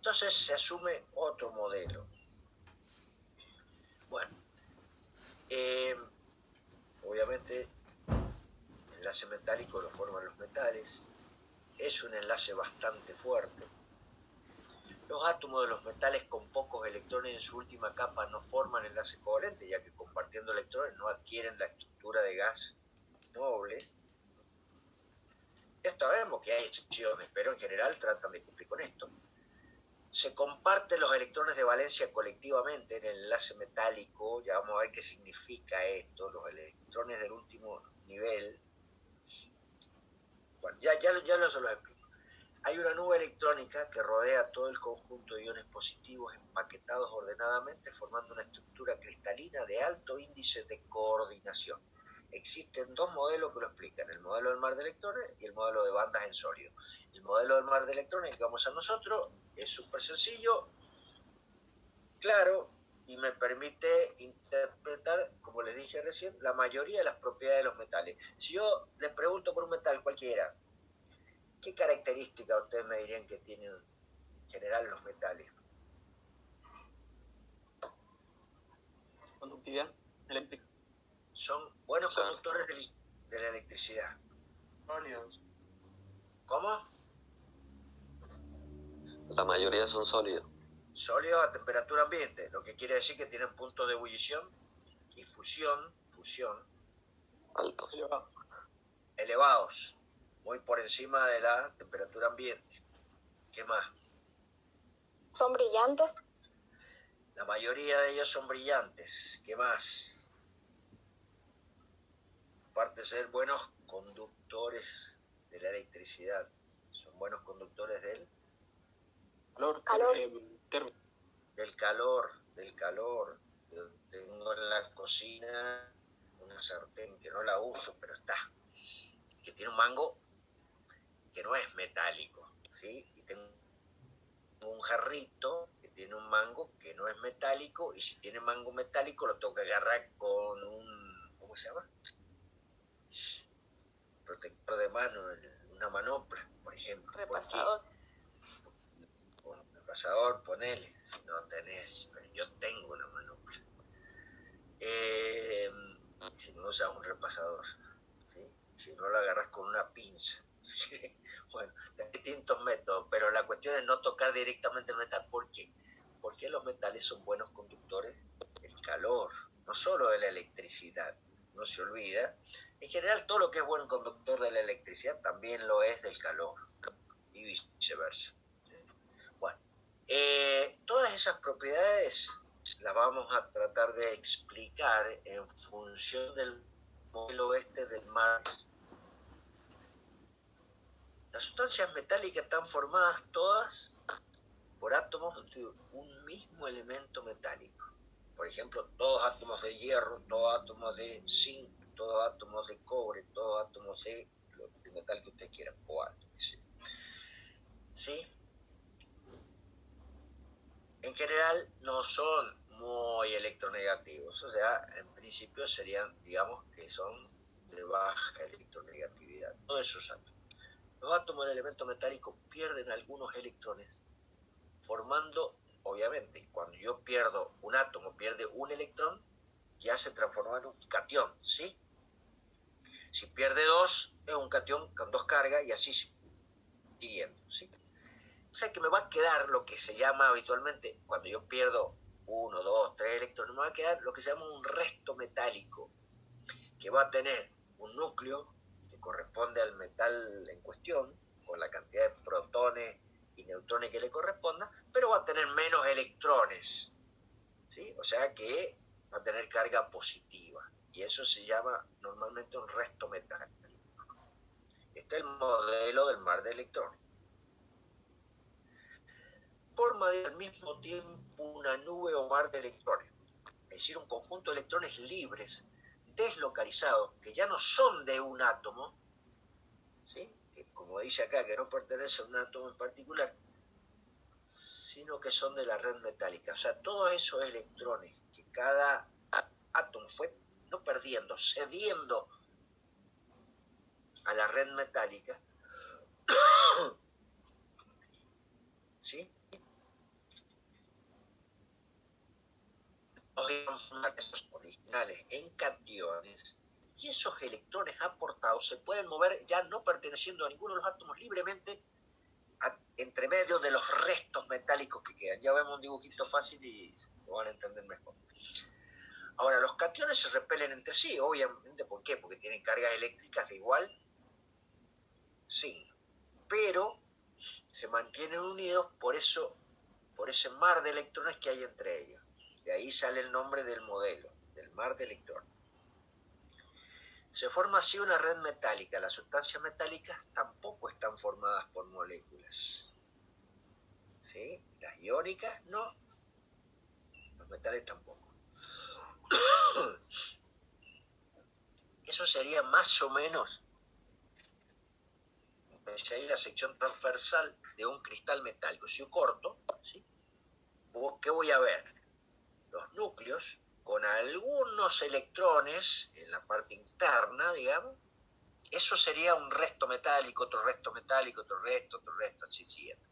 Entonces se asume otro modelo. Bueno, obviamente el enlace metálico lo forman los metales, es un enlace bastante fuerte. Los átomos de los metales con pocos electrones en su última capa no forman enlace covalente, ya que compartiendo electrones no adquieren la estructura de gas noble. Ya sabemos que hay excepciones, pero en general tratan de cumplir con esto. Se comparten los electrones de valencia colectivamente en el enlace metálico. Ya vamos a ver qué significa esto, los electrones del último nivel. Bueno, ya se lo explico. Hay una nube electrónica que rodea todo el conjunto de iones positivos empaquetados ordenadamente, formando una estructura cristalina de alto índice de coordinación. Existen dos modelos que lo explican, el modelo del mar de electrones y el modelo de bandas en sólido. El modelo del mar de electrones que vamos a nosotros es súper sencillo, claro, y me permite interpretar, como les dije recién, la mayoría de las propiedades de los metales. Si yo les pregunto por un metal cualquiera, ¿qué características ustedes me dirían que tienen en general los metales? Conductividad eléctrica. Son buenos conductores de la electricidad. Sólidos. ¿Cómo? La mayoría son sólidos. Sólidos a temperatura ambiente, lo que quiere decir que tienen puntos de ebullición y fusión Altos. elevados, muy por encima de la temperatura ambiente. ¿Qué más? ¿Son brillantes? La mayoría de ellos son brillantes. ¿Qué más? Aparte de ser buenos conductores de la electricidad, son buenos conductores del calor. Yo tengo en la cocina una sartén que no la uso, pero está, que tiene un mango que no es metálico, ¿sí? Y tengo un jarrito que tiene un mango que no es metálico, y si tiene mango metálico lo tengo que agarrar con un, ¿cómo se llama? Protector de mano, una manopla, por ejemplo. Repasador. Un repasador, ponele, si no tenés, pero yo tengo una manopla. Si no usas un repasador, ¿sí? Si no lo agarras con una pinza, ¿sí? Bueno, hay distintos métodos, pero la cuestión es no tocar directamente el metal. ¿Por qué? Porque los metales son buenos conductores del calor, no solo de la electricidad. No se olvida. En general, todo lo que es buen conductor de la electricidad también lo es del calor, y viceversa. Bueno, todas esas propiedades las vamos a tratar de explicar en función del modelo del mar. Las sustancias metálicas están formadas todas por átomos de un mismo elemento metálico. Por ejemplo, todos átomos de hierro, todos átomos de zinc, todos átomos de cobre, todos átomos de metal que ustedes quieran, cobalto, ¿sí? En general no son muy electronegativos, o sea, en principio serían, digamos, que son de baja electronegatividad, todos esos átomos. Los átomos del elemento metálico pierden algunos electrones, formando, obviamente, cuando yo pierdo un átomo, pierde un electrón, ya se transforma en un catión, ¿sí? Si pierde dos, es un catión con dos cargas, y así siguiendo, ¿sí? O sea que me va a quedar lo que se llama habitualmente, cuando yo pierdo 1, 2, 3 electrones, me va a quedar lo que se llama un resto metálico, que va a tener un núcleo que corresponde al metal en cuestión, con la cantidad de protones y neutrones que le corresponda, pero va a tener menos electrones, ¿sí? O sea que va a tener carga positiva, y eso se llama normalmente un resto metálico. Este es el modelo del mar de electrones. Forma al mismo tiempo una nube o mar de electrones, es decir, un conjunto de electrones libres, deslocalizados, que ya no son de un átomo, ¿sí? Que, como dice acá, que no pertenece a un átomo en particular, sino que son de la red metálica. O sea, todos esos electrones que cada átomo fue no perdiendo, cediendo a la red metálica, ¿sí? transformar esos originales en cationes y esos electrones aportados se pueden mover ya no perteneciendo a ninguno de los átomos libremente entre medio de los restos metálicos que quedan. Ya vemos un dibujito fácil y lo van a entender mejor. Ahora, los cationes se repelen entre sí, obviamente. ¿Por qué? Porque tienen cargas eléctricas de igual signo. Pero se mantienen unidos por ese mar de electrones que hay entre ellos. De ahí sale el nombre del modelo, del mar de electrones. Se forma así una red metálica. Las sustancias metálicas tampoco están formadas por moléculas. ¿Sí? Las iónicas no, los metales tampoco. Eso sería más o menos la sección transversal de un cristal metálico. Si yo corto, ¿sí? ¿Qué voy a ver? Los núcleos con algunos electrones en la parte interna, digamos. Eso sería un resto metálico, otro resto metálico, otro resto, así siguiente.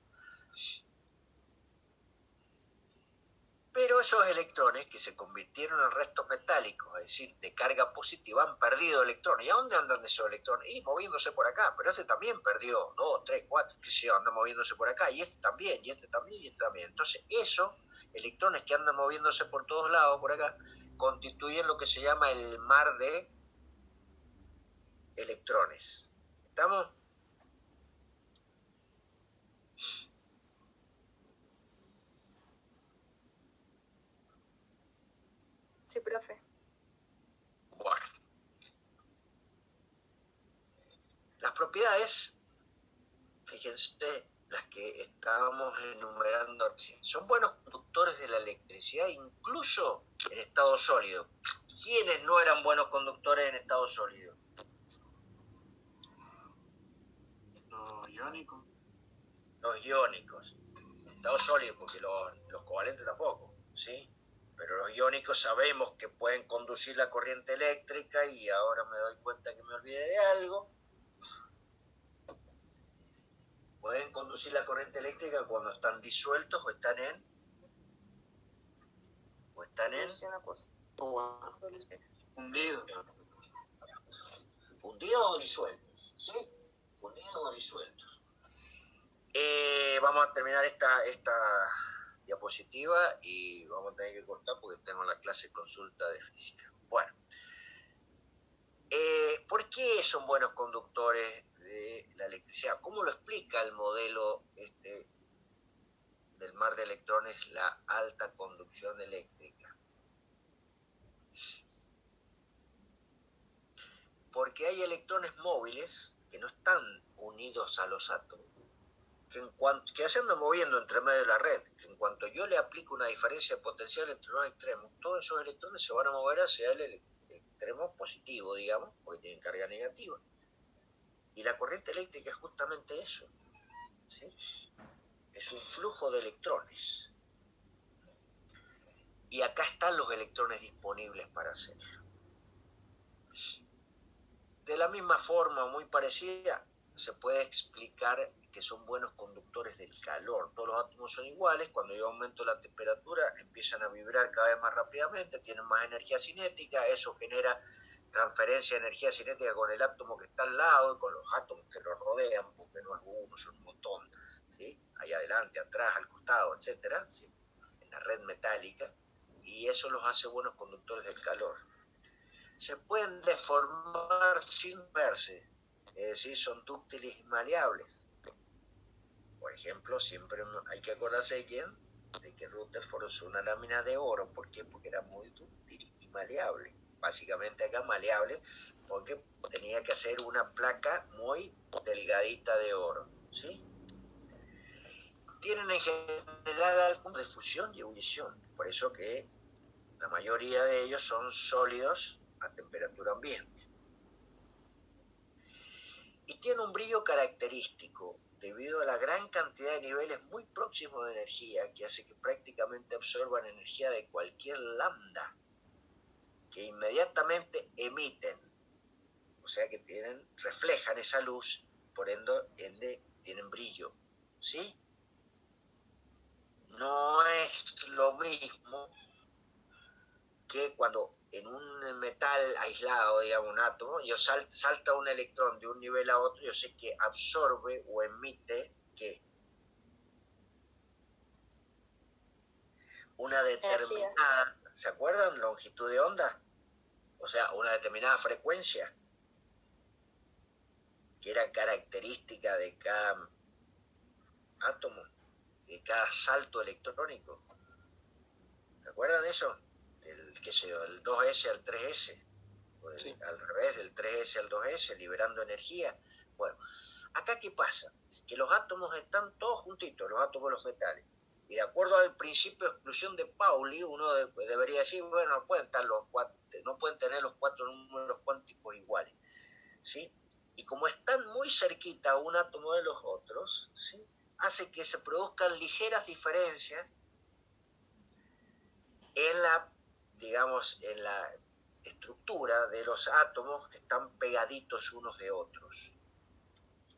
Pero esos electrones que se convirtieron en restos metálicos, es decir, de carga positiva, han perdido electrones. ¿Y a dónde andan esos electrones? Y moviéndose por acá, pero este también perdió 2, 3, 4, qué sé yo, anda moviéndose por acá, y este también, y este también, y este también. Entonces, esos electrones que andan moviéndose por todos lados, por acá, constituyen lo que se llama el mar de electrones. ¿Estamos? Sí, profe. Bueno. Las propiedades, fíjense, las que estábamos enumerando recién, son buenos conductores de la electricidad, incluso en estado sólido. ¿Quiénes no eran buenos conductores en estado sólido? Los iónicos. Los iónicos. En estado sólido, porque los covalentes tampoco, ¿sí? Pero los iónicos sabemos que pueden conducir la corriente eléctrica, y ahora me doy cuenta que me olvidé de algo. Pueden conducir la corriente eléctrica cuando están disueltos o están en Fundidos. Fundidos o disueltos, ¿sí? Fundidos o disueltos. Vamos a terminar esta diapositiva y vamos a tener que cortar porque tengo la clase consulta de física. Bueno, ¿por qué son buenos conductores de la electricidad? ¿Cómo lo explica el modelo del mar de electrones, la alta conducción eléctrica? Porque hay electrones móviles que no están unidos a los átomos, que se andan moviendo entre medio de la red, que en cuanto yo le aplico una diferencia potencial entre los extremos, todos esos electrones se van a mover hacia el extremo positivo, digamos, porque tienen carga negativa. Y la corriente eléctrica es justamente eso, ¿sí? Es un flujo de electrones. Y acá están los electrones disponibles para hacerlo. De la misma forma, muy parecida, se puede explicar que son buenos conductores del calor. Todos los átomos son iguales. Cuando yo aumento la temperatura, empiezan a vibrar cada vez más rápidamente, tienen más energía cinética. Eso genera transferencia de energía cinética con el átomo que está al lado y con los átomos que lo rodean, porque no es uno, son un montón, ¿sí? Ahí adelante, atrás, al costado, etcétera, ¿sí? En la red metálica. Y eso los hace buenos conductores del calor. Se pueden deformar sin verse, es decir, son dúctiles y maleables. Por ejemplo, siempre hay que acordarse de quién, de que Rutherford usó una lámina de oro. ¿Por qué? Porque era muy dúctil y maleable. Básicamente acá maleable porque tenía que hacer una placa muy delgadita de oro, ¿sí? Tienen en general algo de fusión y ebullición, por eso que la mayoría de ellos son sólidos a temperatura ambiente. Y tiene un brillo característico debido a la gran cantidad de niveles muy próximos de energía que hace que prácticamente absorban energía de cualquier lambda que inmediatamente emiten, o sea que reflejan esa luz, por ende tienen brillo, ¿sí? No es lo mismo que cuando en un metal aislado, digamos, un átomo, yo salta un electrón de un nivel a otro, yo sé que absorbe o emite, ¿qué? Una determinada, ¿se acuerdan? Longitud de onda, o sea, una determinada frecuencia, que era característica de cada átomo, de cada salto electrónico. ¿Se acuerdan de eso? Qué sé yo, el 2S al 3S, o Sí. al revés, del 3S al 2S, liberando energía. Bueno, acá ¿qué pasa? Que los átomos están todos juntitos, los átomos de los metales. Y de acuerdo al principio de exclusión de Pauli, uno debería decir, bueno, no pueden tener los cuatro números cuánticos iguales, ¿sí? Y como están muy cerquita un átomo de los otros, ¿sí?, hace que se produzcan ligeras diferencias en la, digamos, en la estructura de los átomos que están pegaditos unos de otros.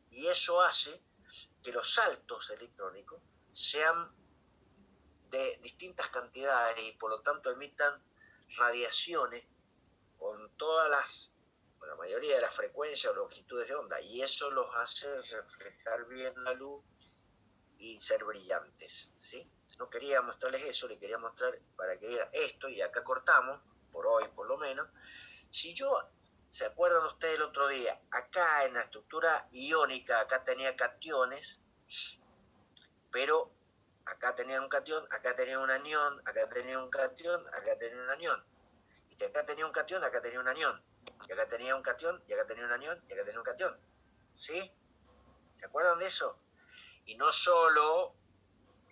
Y eso hace que los saltos electrónicos sean de distintas cantidades y por lo tanto emitan radiaciones con la mayoría de las frecuencias o longitudes de onda, y eso los hace reflejar bien la luz y ser brillantes, ¿sí? No quería mostrarles eso, le quería mostrar para que vieran esto, y acá cortamos, por hoy por lo menos. Si yo, ¿se acuerdan ustedes el otro día? Acá en la estructura iónica, acá tenía cationes, pero acá tenía un catión, acá tenía un anión, acá tenía un catión, acá tenía un anión. Y acá tenía un catión, acá tenía un anión. Y acá tenía un catión, y acá tenía un anión, y acá tenía un catión. ¿Sí? ¿Se acuerdan de eso? Y no solo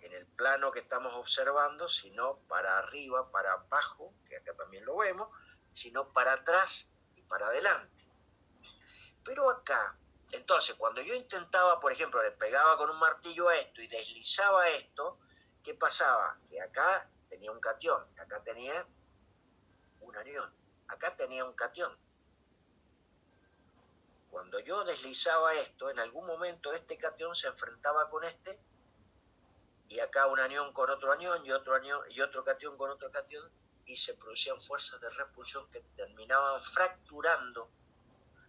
en el plano que estamos observando, sino para arriba, para abajo, que acá también lo vemos, sino para atrás y para adelante. Pero acá, entonces, cuando yo intentaba, por ejemplo, le pegaba con un martillo a esto y deslizaba esto, ¿qué pasaba? Que acá tenía un catión, acá tenía un anión, acá tenía un catión. Cuando yo deslizaba esto, en algún momento este catión se enfrentaba con este, y acá un anión con otro anión, y otro catión con otro catión, y se producían fuerzas de repulsión que terminaban fracturando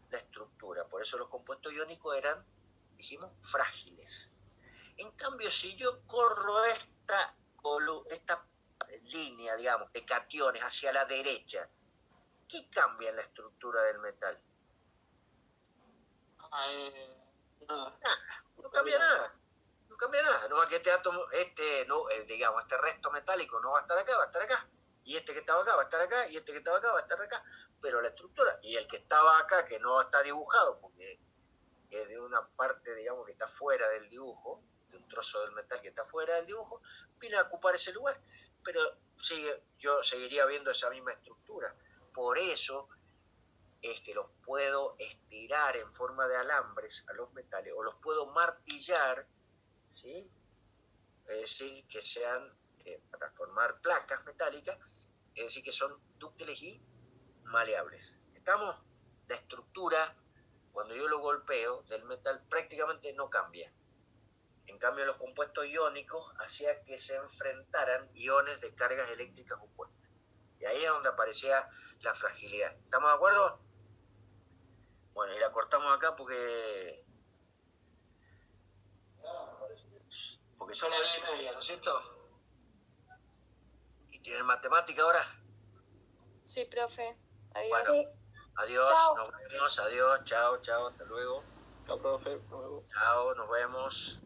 la estructura. Por eso los compuestos iónicos eran, dijimos, frágiles. En cambio, si yo corro esta línea, digamos, de cationes hacia la derecha, ¿qué cambia en la estructura del metal? Nada. No cambia nada. No cambia nada. No, que este átomo, este resto metálico no va a estar acá, va a estar acá. Y este que estaba acá va a estar acá, y este que estaba acá va a estar acá. Pero la estructura, y el que estaba acá, que no está dibujado, porque es de una parte, digamos, que está fuera del dibujo, de un trozo del metal que está fuera del dibujo, viene a ocupar ese lugar. Pero yo seguiría viendo esa misma estructura. Por eso es que los puedo estirar en forma de alambres a los metales, o los puedo martillar, ¿sí? Es decir, que sean, para formar placas metálicas, es decir, que son dúctiles y maleables. ¿Estamos? La estructura, cuando yo lo golpeo, del metal prácticamente no cambia. En cambio, los compuestos iónicos hacían que se enfrentaran iones de cargas eléctricas opuestas. Y ahí es donde aparecía la fragilidad. ¿Estamos de acuerdo? Bueno, y la cortamos acá porque son las 10:30, ¿no es cierto? ¿Y tienen matemática ahora? Sí, profe. Adiós. Bueno, Sí. adiós, Chao. nos vemos, adiós, chao, hasta luego. Chao, profe. Nos vemos. Chao, nos vemos.